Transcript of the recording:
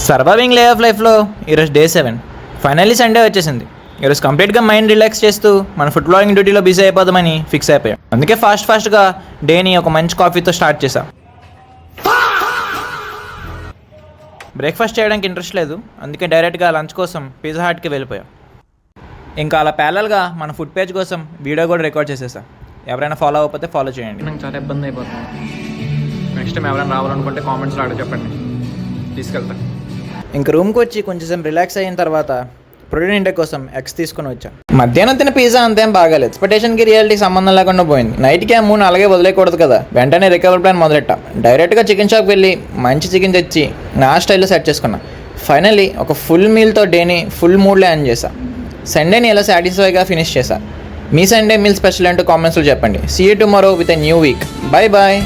Surviving lay off లైఫ్లో ఈరోజు day 7. Finally Sunday వచ్చేసింది. ఈరోజు కంప్లీట్గా మైండ్ రిలాక్స్ చేస్తూ మన ఫుడ్ బ్లాగింగ్ డ్యూటీలో బిజీ అయిపోదామని ఫిక్స్ అయిపోయాం. అందుకే ఫాస్ట్గా డేని ఒక మంచి కాఫీతో స్టార్ట్ చేశాం. బ్రేక్ఫాస్ట్ చేయడానికి ఇంట్రెస్ట్ లేదు, అందుకే డైరెక్ట్గా లంచ్ కోసం పిజ్జా హట్కి వెళ్ళిపోయాం. ఇంకా అలా ప్యారల్గా మన ఫుడ్ పేజ్ కోసం వీడియో కూడా రికార్డ్ చేసేసాం. ఎవరైనా ఫాలో అవ్వకపోతే ఫాలో చేయండి. నాకు చాలా ఇబ్బంది అయిపోతుంది. నెక్స్ట్ టైం ఎవరైనా రావాలనుకుంటే కామెంట్స్లో అక్కడ చెప్పండి, తీసుకెళ్తాను. ఇంక రూమ్కి వచ్చి కొంచెం రిలాక్స్ అయిన తర్వాత ప్రోటీన్ ఇంటేక్ కోసం ఎగ్స్ తీసుకుని వచ్చాం. మధ్యాహ్నం తిన్న పిజ్జా అంతేం బాగాలేదు. ఎక్స్పెక్టేషన్కి రియాలిటీకి సంబంధం లేకుండా పోయింది. నైట్కి ఆ మూడు అలాగే వదిలేయకూడదు కదా, వెంటనే రికవరీ ప్లాన్ మొదలెట్టాం. డైరెక్ట్గా చికెన్ షాప్కి వెళ్ళి మంచి చికెన్ తెచ్చి నా స్టైల్లో సెట్ చేసుకున్నాం. ఫైనల్లీ ఒక ఫుల్ మీల్తో డేని ఫుల్ మూడ్లో ఎండ్ చేశాం. సండేని ఎలా సాటిస్ఫైగా ఫినిష్ చేశా. మీ సండే మీల్ స్పెషల్ అంటూ కామెంట్స్లో చెప్పండి. See you tomorrow with a new week. Bye bye.